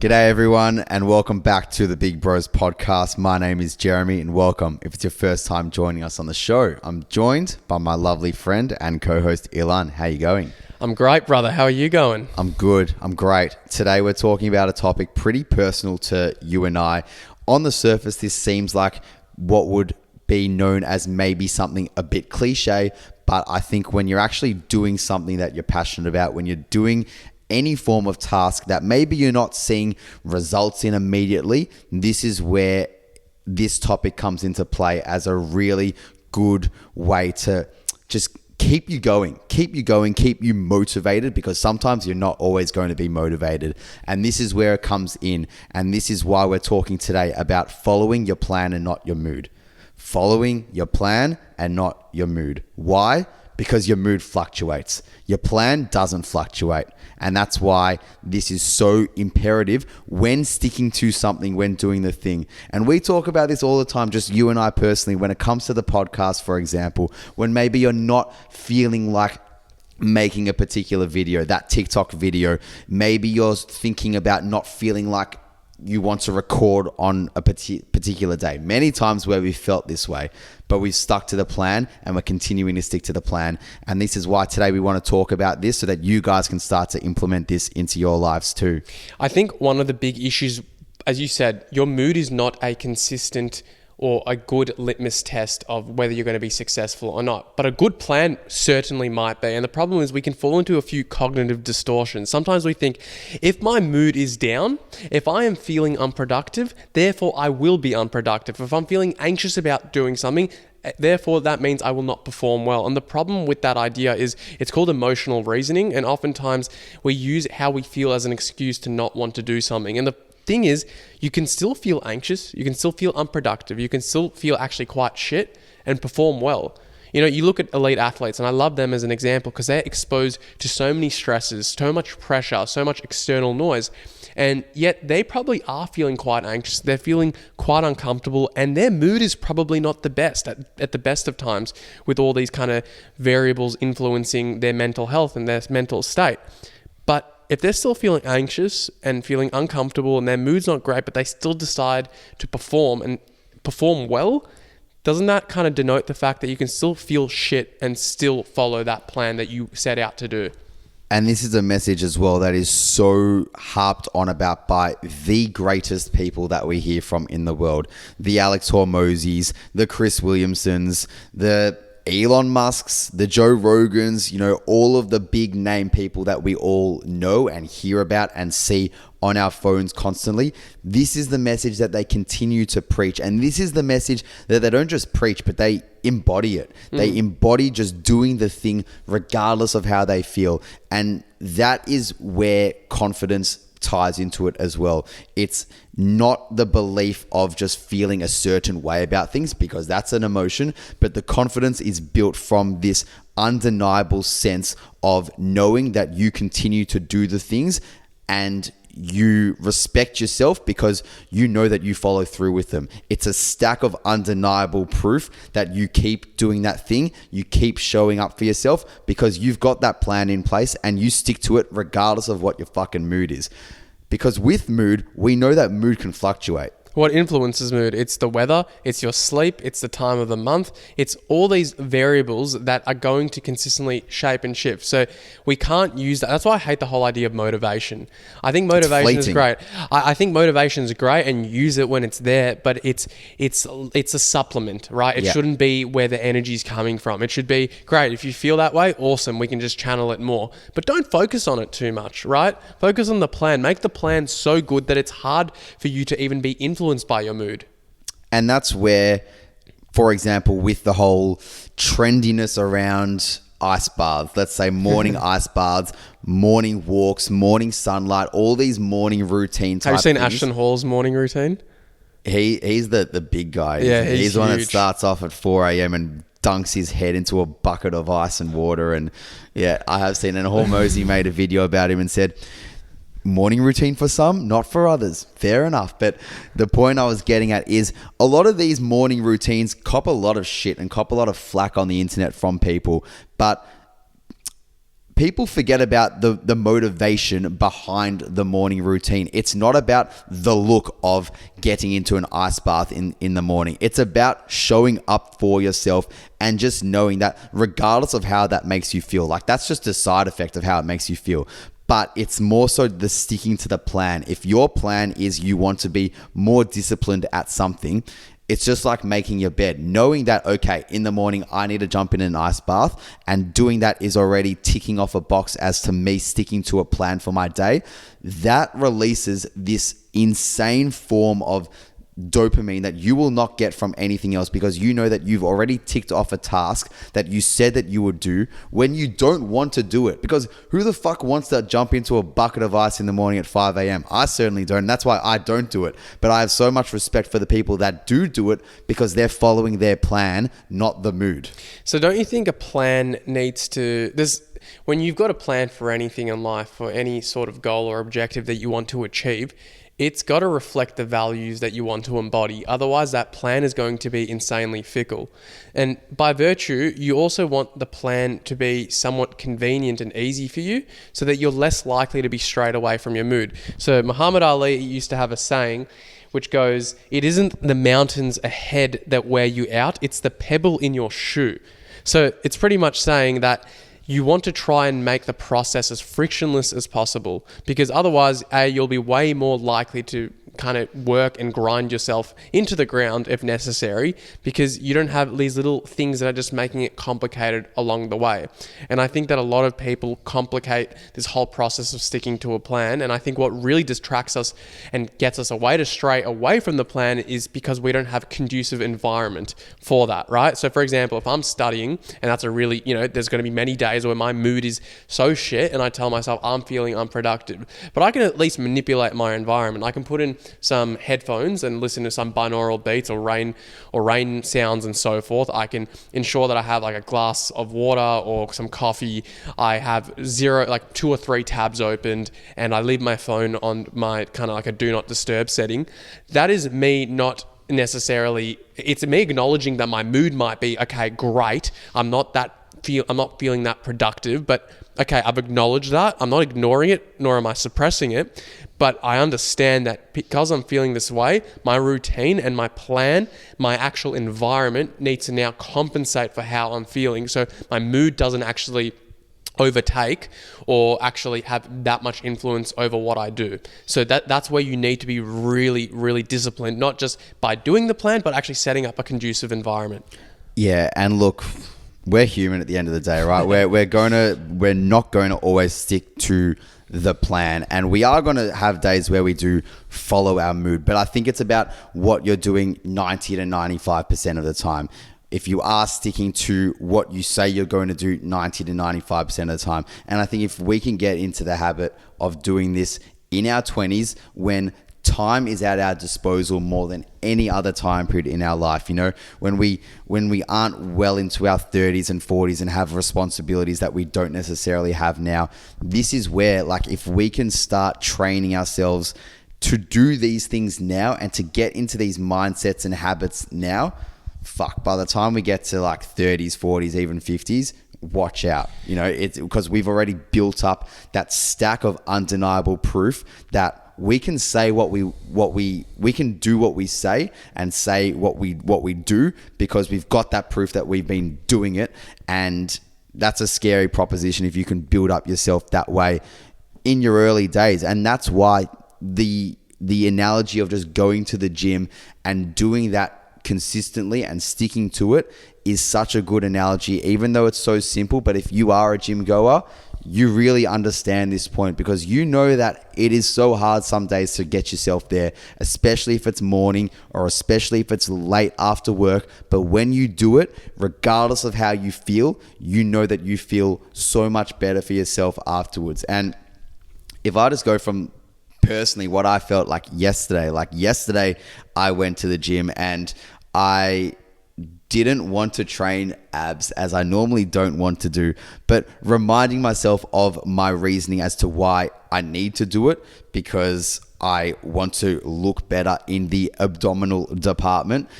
G'day everyone and welcome back to the Big Bros podcast. My name is Jeremy and welcome if it's your first time joining us on the show. I'm joined by my lovely friend and co-host Ilan. How you going? I'm great, brother. How are you going? I'm good. I'm great. Today we're talking about a topic pretty personal to you and I. On the surface, this seems like what would be known as maybe something a bit cliche, but I think when you're actually doing something that you're passionate about, when you're doing any form of task that maybe you're not seeing results in immediately, this is where this topic comes into play as a really good way to just keep you going, keep you motivated, because sometimes you're not always going to be motivated. And this is where it comes in. And this is why we're talking today about following your plan and not your mood. Following your plan and not your mood. Why? Because your mood fluctuates. Your plan doesn't fluctuate. And that's why this is so imperative when sticking to something, when doing the thing. And we talk about this all the time, just you and I personally, when it comes to the podcast, for example, when maybe you're not feeling like making a particular video, that TikTok video, maybe you're thinking about not feeling like you want to record on a particular day. Many times where we felt this way, but we've stuck to the plan and we're continuing to stick to the plan. And this is why today we want to talk about this so that you guys can start to implement this into your lives too. I think one of the big issues, as you said, your mood is not a consistent or a good litmus test of whether you're going to be successful or not. But a good plan certainly might be. And the problem is we can fall into a few cognitive distortions. Sometimes we think, if my mood is down, if I am feeling unproductive, therefore I will be unproductive. If I'm feeling anxious about doing something, therefore that means I will not perform well. And the problem with that idea is it's called emotional reasoning. And oftentimes we use how we feel as an excuse to not want to do something. And the thing is, you can still feel anxious, you can still feel unproductive, you can still feel actually quite shit and perform well. You know, you look at elite athletes, and I love them as an example because they're exposed to so many stresses, so much pressure, so much external noise, and yet they probably are feeling quite anxious, they're feeling quite uncomfortable, and their mood is probably not the best at the best of times, with all these kind of variables influencing their mental health and their mental state. But if they're still feeling anxious and feeling uncomfortable and their mood's not great, but they still decide to perform and perform well, doesn't that kind of denote the fact that you can still feel shit and still follow that plan that you set out to do? And this is a message as well that is so harped on about by the greatest people that we hear from in the world. The Alex Hormozis, the Chris Williamsons, the Elon Musk's, the Joe Rogans, you know, all of the big name people that we all know and hear about and see on our phones constantly. This is the message that they continue to preach. And this is the message that they don't just preach, but they embody it. They embody just doing the thing regardless of how they feel. And that is where confidence ties into it as well. It's not the belief of just feeling a certain way about things, because that's an emotion, but the confidence is built from this undeniable sense of knowing that you continue to do the things and you respect yourself because you know that you follow through with them. It's a stack of undeniable proof that you keep doing that thing. You keep showing up for yourself because you've got that plan in place and you stick to it regardless of what your fucking mood is. Because with mood, we know that mood can fluctuate. What influences mood? It's the weather, it's your sleep, it's the time of the month, it's all these variables that are going to consistently shape and shift. So we can't use that. That's why I hate the whole idea of motivation. I think motivation is great. I think motivation is great and use it when it's there, but it's a supplement, right? It shouldn't be where the energy is coming from. It should be, great, if you feel that way, awesome, we can just channel it more. But don't focus on it too much, right? Focus on the plan. Make the plan so good that it's hard for you to even be influenced by your mood. And that's where, for example, with the whole trendiness around ice baths, let's say morning ice baths, morning walks, morning sunlight, all these morning routine type things. Have you seen Ashton Hall's morning routine? He's the big guy. Yeah, he's the one that starts off at 4 a.m. and dunks his head into a bucket of ice and water. And yeah, I have seen. And Hormozy made a video about him and said, morning routine for some, not for others. Fair enough. But the point I was getting at is a lot of these morning routines cop a lot of shit and cop a lot of flack on the internet from people. But people forget about the motivation behind the morning routine. It's not about the look of getting into an ice bath in the morning. It's about showing up for yourself and just knowing that regardless of how that makes you feel, like that's just a side effect of how it makes you feel. But it's more so the sticking to the plan. If your plan is you want to be more disciplined at something, it's just like making your bed, knowing that, okay, in the morning, I need to jump in an ice bath, and doing that is already ticking off a box as to me sticking to a plan for my day. That releases this insane form of dopamine that you will not get from anything else, because you know that you've already ticked off a task that you said that you would do when you don't want to do it. Because who the fuck wants to jump into a bucket of ice in the morning at 5 a.m? I certainly don't. And that's why I don't do it. But I have so much respect for the people that do it, because they're following their plan, not the mood. So don't you think a plan needs to... when you've got a plan for anything in life, for any sort of goal or objective that you want to achieve, it's got to reflect the values that you want to embody. Otherwise, that plan is going to be insanely fickle. And by virtue, you also want the plan to be somewhat convenient and easy for you, so that you're less likely to be strayed away from your mood. So Muhammad Ali used to have a saying which goes, "It isn't the mountains ahead that wear you out, it's the pebble in your shoe." So it's pretty much saying that you want to try and make the process as frictionless as possible, because otherwise, you'll be way more likely to kind of work and grind yourself into the ground if necessary, because you don't have these little things that are just making it complicated along the way. And I think that a lot of people complicate this whole process of sticking to a plan. And I think what really distracts us and gets us to stray away from the plan is because we don't have a conducive environment for that, right? So for example, if I'm studying, and that's a really, there's going to be many days where my mood is so shit and I tell myself I'm feeling unproductive, but I can at least manipulate my environment. I can put in some headphones and listen to some binaural beats or rain sounds and so forth. I can ensure that I have like a glass of water or some coffee. I have 2 or 3 tabs opened, and I leave my phone on my kind of like a do not disturb setting. That is me not necessarily, it's me acknowledging that my mood might be, okay, great, I'm not feeling that productive, but okay, I've acknowledged that. I'm not ignoring it, nor am I suppressing it, but I understand that because I'm feeling this way, my routine and my plan, my actual environment needs to now compensate for how I'm feeling, so my mood doesn't actually overtake or actually have that much influence over what I do. So that's where you need to be really, really disciplined, not just by doing the plan, but actually setting up a conducive environment. Yeah, and look, we're human at the end of the day, right? We're not going to always stick to the plan, and we are going to have days where we do follow our mood. But I think it's about what you're doing 90 to 95% of the time. If you are sticking to what you say you're going to do 90 to 95% of the time. And I think if we can get into the habit of doing this in our 20s, when time is at our disposal more than any other time period in our life, when we aren't well into our 30s and 40s and have responsibilities that we don't necessarily have now, this is where, like, if we can start training ourselves to do these things now and to get into these mindsets and habits now, by the time we get to like 30s, 40s, even 50s, watch out. It's because we've already built up that stack of undeniable proof that we can say we can do what we say and say what we do, because we've got that proof that we've been doing it. And that's a scary proposition if you can build up yourself that way in your early days. And that's why the analogy of just going to the gym and doing that consistently and sticking to it is such a good analogy, even though it's so simple. But if you are a gym goer, you really understand this point, because you know that it is so hard some days to get yourself there, especially if it's morning or especially if it's late after work. But when you do it, regardless of how you feel, you know that you feel so much better for yourself afterwards. And if I just go from personally what I felt like yesterday I went to the gym and I didn't want to train abs, as I normally don't want to do, but reminding myself of my reasoning as to why I need to do it, because I want to look better in the abdominal department.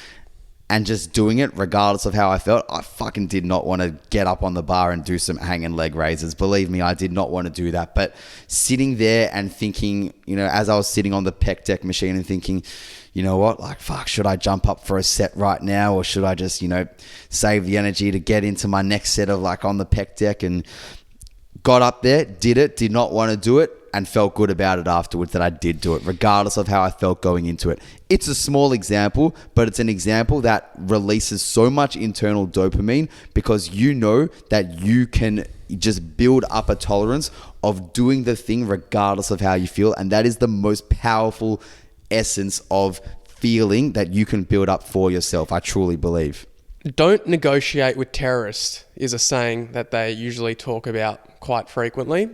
and just doing it regardless of how I felt. I fucking did not want to get up on the bar and do some hanging leg raises. Believe me, I did not want to do that. But sitting there and thinking, as I was sitting on the pec deck machine and thinking, you know what, like, fuck, should I jump up for a set right now, or should I just, save the energy to get into my next set of like on the pec deck? And got up there, did not want to do it, and felt good about it afterwards that I did do it, regardless of how I felt going into it. It's a small example, but it's an example that releases so much internal dopamine, because you know that you can just build up a tolerance of doing the thing regardless of how you feel. And that is the most powerful essence of feeling that you can build up for yourself, I truly believe. Don't negotiate with terrorists is a saying that they usually talk about quite frequently.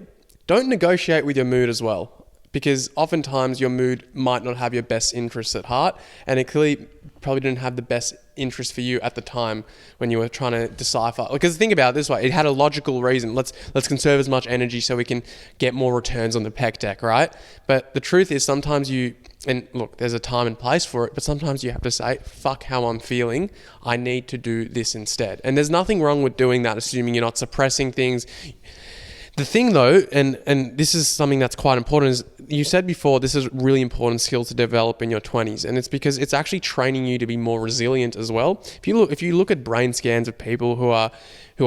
Don't negotiate with your mood as well, because oftentimes your mood might not have your best interests at heart, and it clearly probably didn't have the best interest for you at the time when you were trying to decipher. Because think about it this way, it had a logical reason. Let's conserve as much energy so we can get more returns on the pec deck, right? But the truth is sometimes and look, there's a time and place for it, but sometimes you have to say, fuck how I'm feeling, I need to do this instead. And there's nothing wrong with doing that, assuming you're not suppressing things. The thing though, and this is something that's quite important, is you said before, this is a really important skill to develop in your 20s. And it's because it's actually training you to be more resilient as well. If you look at brain scans of people who are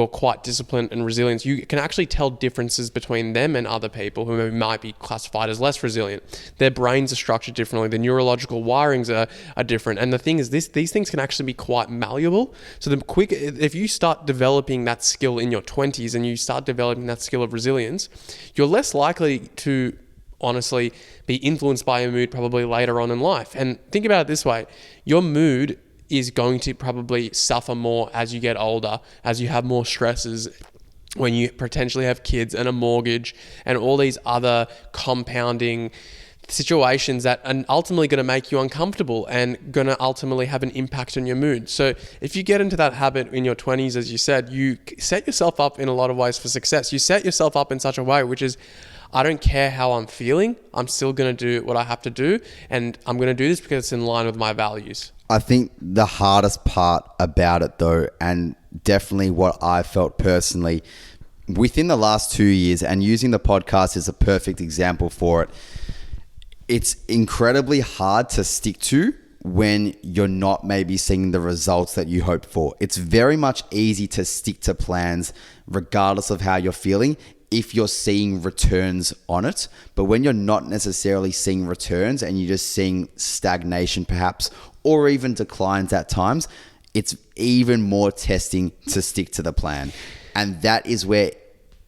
quite disciplined and resilient, you can actually tell differences between them and other people who might be classified as less resilient. Their brains are structured differently. The neurological wirings are different. And the thing is, these things can actually be quite malleable. So if you start developing that skill in your 20s and you start developing that skill of resilience, you're less likely to honestly be influenced by your mood probably later on in life. And think about it this way, your mood is going to probably suffer more as you get older, as you have more stresses, when you potentially have kids and a mortgage and all these other compounding situations that are ultimately going to make you uncomfortable and going to ultimately have an impact on your mood. So if you get into that habit in your 20s, as you said, you set yourself up in a lot of ways for success. You set yourself up in such a way, which is, I don't care how I'm feeling, I'm still going to do what I have to do, and I'm going to do this because it's in line with my values. I think the hardest part about it though, and definitely what I felt personally within the last 2 years, and using the podcast is a perfect example for it, it's incredibly hard to stick to when you're not maybe seeing the results that you hope for. It's very much easy to stick to plans regardless of how you're feeling if you're seeing returns on it. But when you're not necessarily seeing returns and you're just seeing stagnation perhaps, or even declines at times, it's even more testing to stick to the plan. And that is where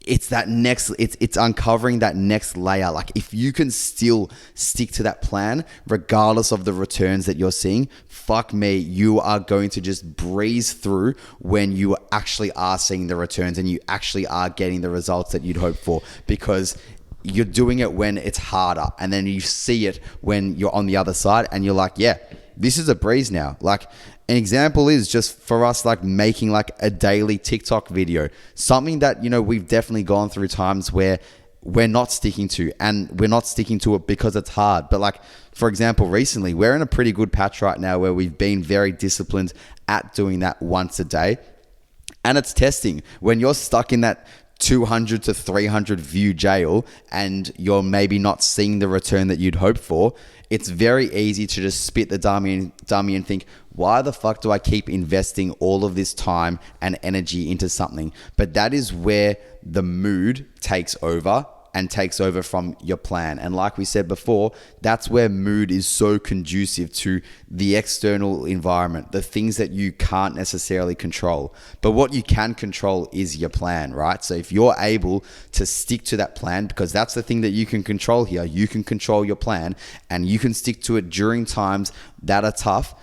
it's uncovering that next layer. Like, if you can still stick to that plan regardless of the returns that you're seeing, fuck me, you are going to just breeze through when you actually are seeing the returns and you actually are getting the results that you'd hope for, because you're doing it when it's harder, and then you see it when you're on the other side and you're like, yeah, this is a breeze now. Like, an example is just for us, like making like a daily TikTok video, something that, we've definitely gone through times where we're not sticking to, and we're not sticking to it because it's hard. But like, for example, recently we're in a pretty good patch right now where we've been very disciplined at doing that once a day. And it's testing. When you're stuck in that 200 to 300 view jail and you're maybe not seeing the return that you'd hope for, it's very easy to just spit the dummy and think, why the fuck do I keep investing all of this time and energy into something? But that is where the mood takes over and takes over from your plan. And like we said before, that's where mood is so conducive to the external environment, the things that you can't necessarily control. But what you can control is your plan, right? So if you're able to stick to that plan, because that's the thing that you can control here, you can control your plan and you can stick to it during times that are tough.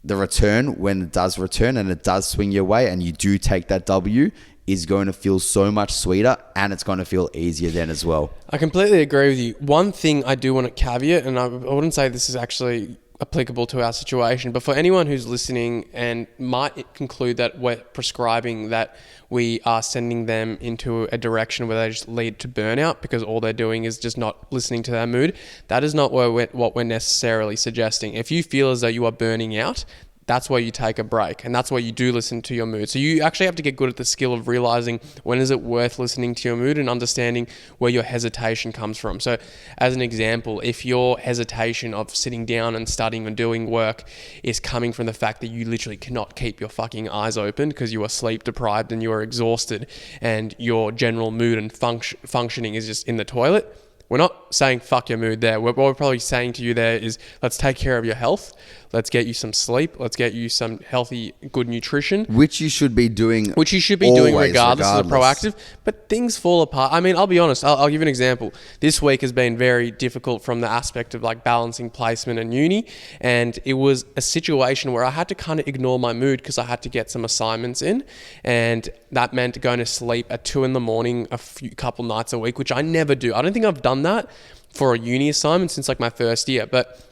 The return, when it does return and it does swing your way and you do take that W, is going to feel so much sweeter, and it's going to feel easier then as well. I completely agree with you. One thing I do want to caveat, and I wouldn't say this is actually applicable to our situation, but for anyone who's listening and might conclude that we're prescribing that we are sending them into a direction where they just lead to burnout because all they're doing is just not listening to their mood, that is not what we're necessarily suggesting. If you feel as though you are burning out, that's where you take a break, and that's where you do listen to your mood. So you actually have to get good at the skill of realizing when is it worth listening to your mood and understanding where your hesitation comes from. So as an example, if your hesitation of sitting down and studying and doing work is coming from the fact that you literally cannot keep your fucking eyes open because you are sleep deprived and you are exhausted and your general mood and functioning is just in the toilet, we're not saying fuck your mood there. What we're probably saying to you there is, let's take care of your health. Let's get you some sleep. Let's get you some healthy, good nutrition. Which you should be doing. Which you should be doing regardless of the proactive. But things fall apart. I mean, I'll be honest. I'll give you an example. This week has been very difficult from the aspect of like balancing placement and uni. And it was a situation where I had to kind of ignore my mood because I had to get some assignments in. And that meant going to sleep at 2 a.m. a couple nights a week, which I never do. I don't think I've done that for a uni assignment since like my first year. But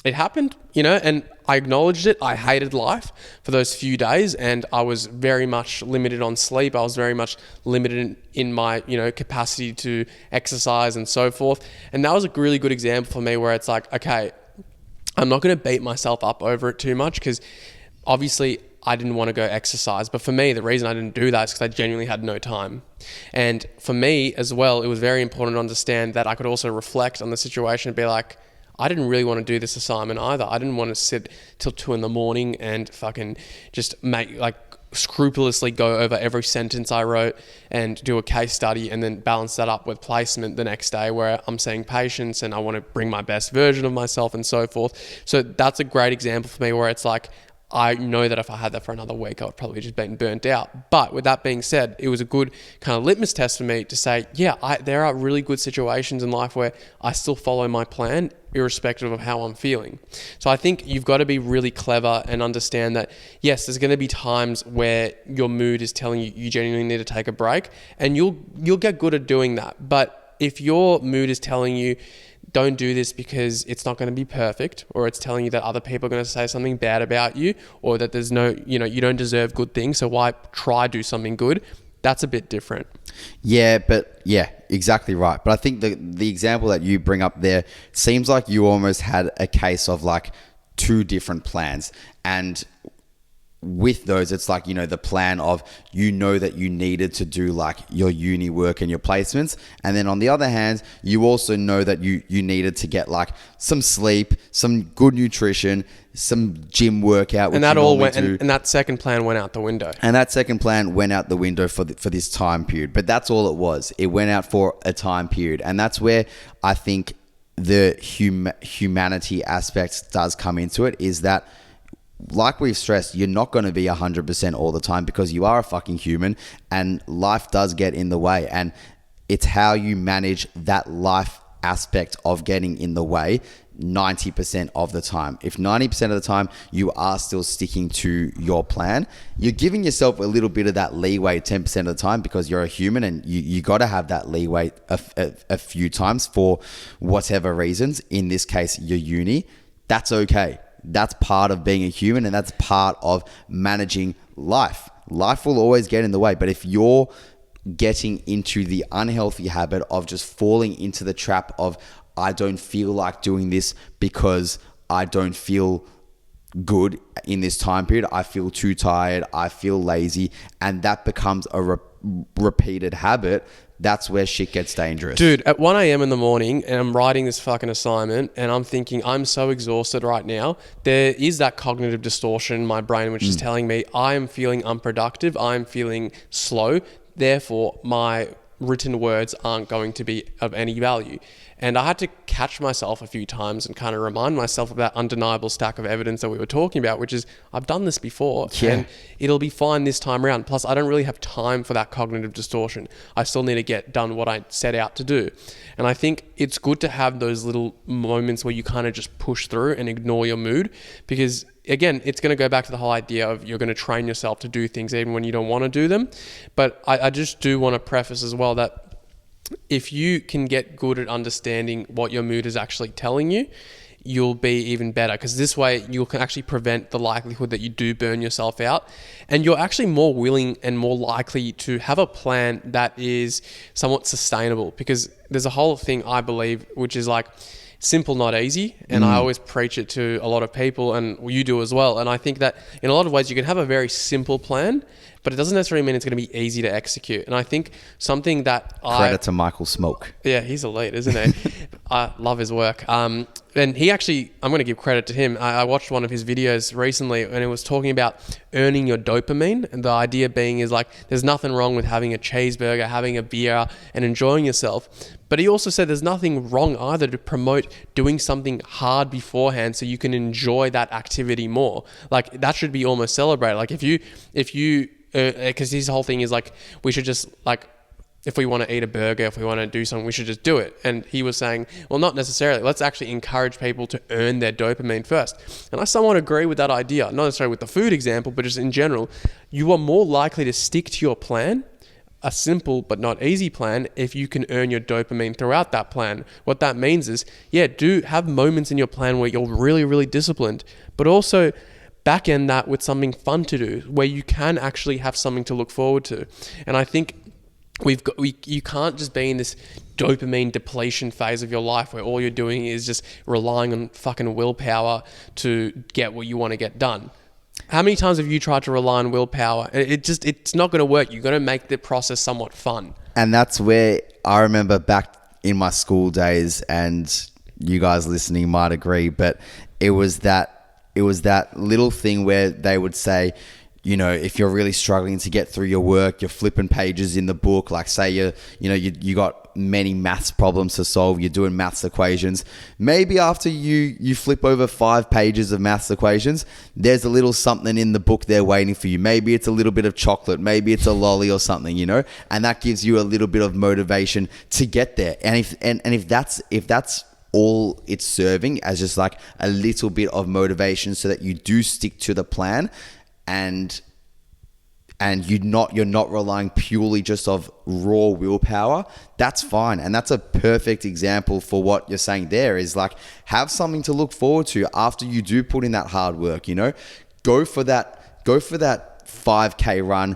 it happened, and I acknowledged it. I hated life for those few days, and I was very much limited on sleep. I was very much limited in my, capacity to exercise and so forth. And that was a really good example for me where it's like, okay, I'm not going to beat myself up over it too much because obviously I didn't want to go exercise. But for me, the reason I didn't do that is because I genuinely had no time. And for me as well, it was very important to understand that I could also reflect on the situation and be like, I didn't really want to do this assignment either. I didn't want to sit till 2 a.m. and fucking just scrupulously go over every sentence I wrote and do a case study and then balance that up with placement the next day where I'm seeing patients and I want to bring my best version of myself and so forth. So that's a great example for me where it's like, I know that if I had that for another week, I would probably just been burnt out. But with that being said, it was a good kind of litmus test for me to say, there are really good situations in life where I still follow my plan irrespective of how I'm feeling. So I think you've got to be really clever and understand that, yes, there's going to be times where your mood is telling you you genuinely need to take a break, and you'll get good at doing that. But if your mood is telling you, don't do this because it's not going to be perfect, or it's telling you that other people are going to say something bad about you, or that there's no, you don't deserve good things, so why try do something good? That's a bit different. Yeah, exactly right. But I think the example that you bring up there seems like you almost had a case of like two different plans. And with those, it's like, the plan of, that you needed to do like your uni work and your placements. And then on the other hand, you also know that you needed to get like some sleep, some good nutrition, some gym workout. And that all went, and that second plan went out the window. And that second plan went out the window for this time period. But that's all it was. It went out for a time period. And that's where I think the humanity aspect does come into it, is that, like we've stressed, you're not going to be 100% all the time because you are a fucking human and life does get in the way. And it's how you manage that life aspect of getting in the way 90% of the time. If 90% of the time you are still sticking to your plan, you're giving yourself a little bit of that leeway 10% of the time because you're a human, and you got to have that leeway a few times for whatever reasons. In this case, your uni. That's okay. That's part of being a human, and that's part of managing life. Life will always get in the way. But if you're getting into the unhealthy habit of just falling into the trap of, I don't feel like doing this because I don't feel good in this time period, I feel too tired, I feel lazy, and that becomes a repeated habit, that's where shit gets dangerous. Dude, at 1 a.m. in the morning, and I'm writing this fucking assignment, and I'm thinking, I'm so exhausted right now. There is that cognitive distortion in my brain, which is telling me I am feeling unproductive, I'm feeling slow, therefore my written words aren't going to be of any value. And I had to catch myself a few times and kind of remind myself of that undeniable stack of evidence that we were talking about, which is, I've done this before and it'll be fine this time around. Plus, I don't really have time for that cognitive distortion. I still need to get done what I set out to do. And I think it's good to have those little moments where you kind of just push through and ignore your mood, because again, it's going to go back to the whole idea of you're going to train yourself to do things even when you don't want to do them. But I just do want to preface as well that if you can get good at understanding what your mood is actually telling you, you'll be even better, because this way you can actually prevent the likelihood that you do burn yourself out, and you're actually more willing and more likely to have a plan that is somewhat sustainable. Because there's a whole thing I believe, which is like, simple, not easy. And I always preach it to a lot of people, and you do as well. And I think that in a lot of ways you can have a very simple plan, but it doesn't necessarily mean it's going to be easy to execute. And I think something that Credit to Michael Smoke. Yeah, he's elite, isn't he? I love his work. And he actually, I'm going to give credit to him. I watched one of his videos recently, and it was talking about earning your dopamine. And the idea being is like, there's nothing wrong with having a cheeseburger, having a beer, and enjoying yourself. But he also said there's nothing wrong either to promote doing something hard beforehand so you can enjoy that activity more. Like, that should be almost celebrated. Like, if you, because his whole thing is like, we should just like, if we want to eat a burger, if we want to do something, we should just do it. And he was saying, well, not necessarily. Let's actually encourage people to earn their dopamine first. And I somewhat agree with that idea, not necessarily with the food example, but just in general. You are more likely to stick to your plan, a simple but not easy plan, if you can earn your dopamine throughout that plan. What that means is, do have moments in your plan where you're really, really disciplined, but also back end that with something fun to do, where you can actually have something to look forward to. And I think you can't just be in this dopamine depletion phase of your life where all you're doing is just relying on fucking willpower to get what you want to get done. How many times have you tried to rely on willpower? It's not going to work. You've got to make the process somewhat fun. And that's where I remember back in my school days, and you guys listening might agree, but it was that little thing where they would say, you know, if you're really struggling to get through your work, you're flipping pages in the book, like say you got many maths problems to solve, you're doing maths equations. Maybe after you flip over 5 pages of maths equations, there's a little something in the book there waiting for you. Maybe it's a little bit of chocolate, maybe it's a lolly or something, you know, and that gives you a little bit of motivation to get there. And if that's all it's serving as just like a little bit of motivation so that you do stick to the plan, and you're not relying purely just of raw willpower, that's fine. And that's a perfect example for what you're saying there, is like, have something to look forward to after you do put in that hard work, you know, go for that 5K run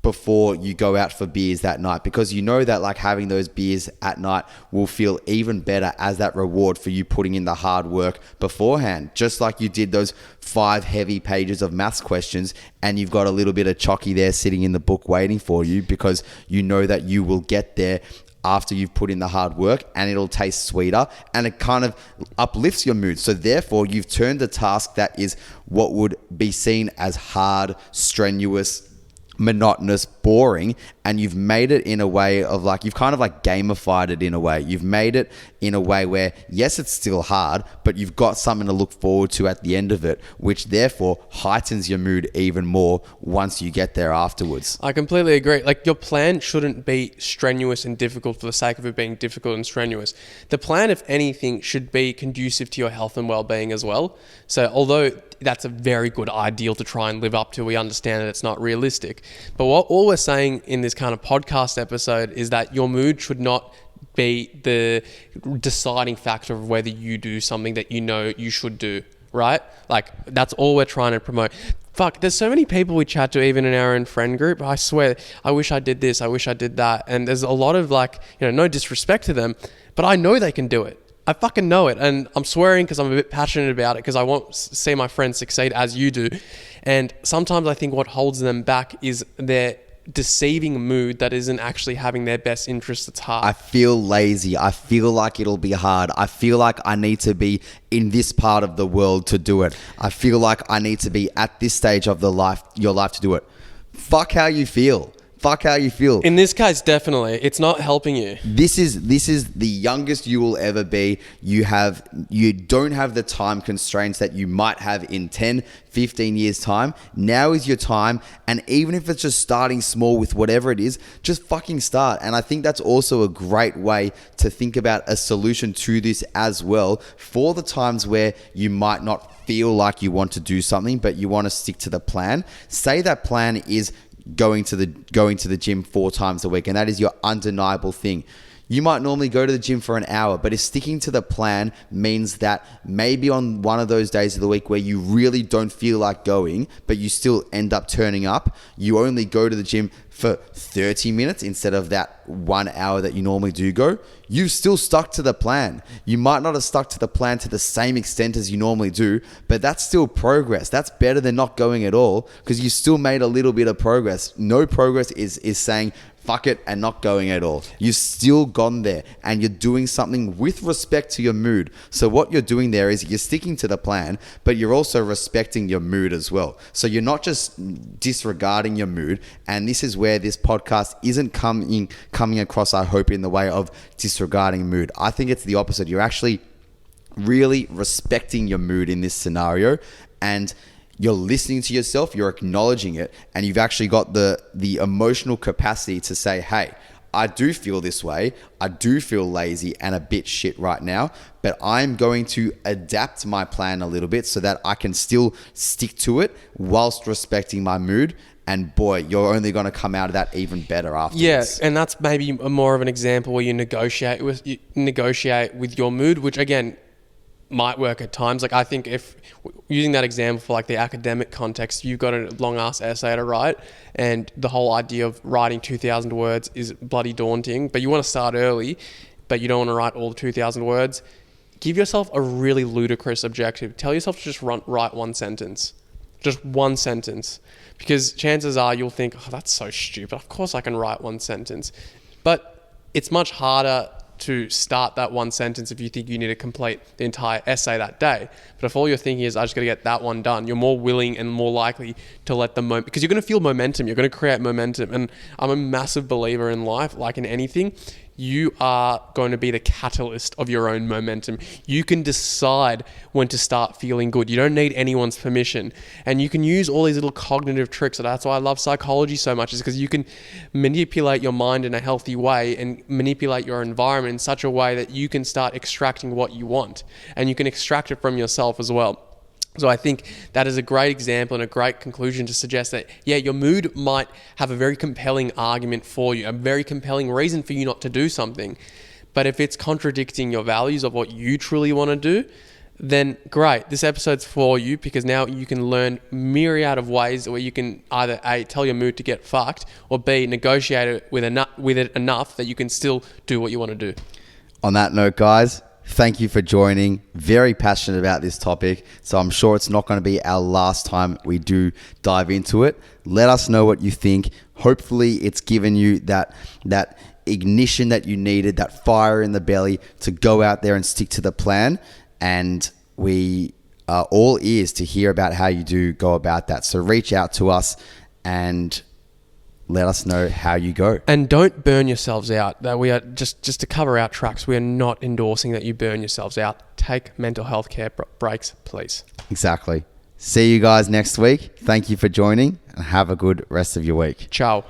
before you go out for beers that night, because you know that like having those beers at night will feel even better as that reward for you putting in the hard work beforehand. Just like you did those 5 heavy pages of maths questions, and you've got a little bit of chocky there sitting in the book waiting for you, because you know that you will get there after you've put in the hard work, and it'll taste sweeter, and it kind of uplifts your mood. So therefore, you've turned a task that is what would be seen as hard, strenuous, monotonous, boring, and you've made it in a way of like, you've kind of like gamified it in a way. You've made it in a way where, yes, it's still hard, but you've got something to look forward to at the end of it, which therefore heightens your mood even more once you get there afterwards. I completely agree. Like, your plan shouldn't be strenuous and difficult for the sake of it being difficult and strenuous. The plan, if anything, should be conducive to your health and well-being as well. So although that's a very good ideal to try and live up to, we understand that it's not realistic. But all we're saying in this kind of podcast episode is that your mood should not be the deciding factor of whether you do something that you know you should do, right? Like, that's all we're trying to promote. Fuck, there's so many people we chat to, even in our own friend group. I swear, I wish I did this, I wish I did that. And there's a lot of like, you know, no disrespect to them, but I know they can do it. I fucking know it. And I'm swearing because I'm a bit passionate about it, because I want to see my friends succeed as you do. And sometimes I think what holds them back is their deceiving mood that isn't actually having their best interests at heart. I feel lazy. I feel like it'll be hard. I feel like I need to be in this part of the world to do it. I feel like I need to be at this stage of your life to do it. Fuck how you feel. Fuck how you feel. In this case, definitely. It's not helping you. This is the youngest you will ever be. You don't have the time constraints that you might have in 10, 15 years time. Now is your time. And even if it's just starting small with whatever it is, just fucking start. And I think that's also a great way to think about a solution to this as well, for the times where you might not feel like you want to do something, but you want to stick to the plan. Say that plan is going to the gym 4 times a week, and that is your undeniable thing. You might normally go to the gym for an hour, but if sticking to the plan means that maybe on one of those days of the week where you really don't feel like going, but you still end up turning up, you only go to the gym for 30 minutes instead of that 1 hour that you normally do go, you've still stuck to the plan. You might not have stuck to the plan to the same extent as you normally do, but that's still progress. That's better than not going at all, because you still made a little bit of progress. No progress is saying fuck it and not going at all. You've still gone there, and you're doing something with respect to your mood. So what you're doing there is you're sticking to the plan, but you're also respecting your mood as well. So you're not just disregarding your mood. And this is where this podcast isn't coming across, I hope, in the way of disregarding mood. I think it's the opposite. You're actually really respecting your mood in this scenario, and you're listening to yourself, you're acknowledging it, and you've actually got the emotional capacity to say, hey, I do feel this way. I do feel lazy and a bit shit right now, but I'm going to adapt my plan a little bit so that I can still stick to it whilst respecting my mood. And boy, you're only going to come out of that even better afterwards. Yeah, and that's maybe more of an example where you negotiate with your mood, which again might work at times. Like I think if using that example for like the academic context, you've got a long ass essay to write, and the whole idea of writing 2,000 words is bloody daunting, but you want to start early, but you don't want to write all the 2,000 words. Give yourself a really ludicrous objective. Tell yourself to just write one sentence. Just one sentence. Because chances are you'll think, oh, that's so stupid. Of course I can write one sentence. But it's much harder to start that one sentence if you think you need to complete the entire essay that day. But if all you're thinking is, I just got to get that one done, you're more willing and more likely to let the moment, because you're going to feel momentum, you're going to create momentum. And I'm a massive believer in life, like in anything, you are going to be the catalyst of your own momentum. You can decide when to start feeling good. You don't need anyone's permission. And you can use all these little cognitive tricks. That's why I love psychology so much, is because you can manipulate your mind in a healthy way and manipulate your environment in such a way that you can start extracting what you want. And you can extract it from yourself as well. So I think that is a great example and a great conclusion to suggest that, yeah, your mood might have a very compelling argument for you, a very compelling reason for you not to do something. But if it's contradicting your values of what you truly want to do, then great. This episode's for you, because now you can learn myriad of ways where you can either A, tell your mood to get fucked, or B, negotiate it with it enough that you can still do what you want to do. On that note, guys, thank you for joining. Very passionate about this topic, so I'm sure it's not going to be our last time we do dive into it. Let us know what you think. Hopefully it's given you that ignition that you needed, that fire in the belly to go out there and stick to the plan. And we are all ears to hear about how you do go about that. So reach out to us and let us know how you go. And don't burn yourselves out. That we are just to cover our tracks, we are not endorsing that you burn yourselves out. Take mental health care breaks, please. Exactly. See you guys next week. Thank you for joining, and have a good rest of your week. Ciao.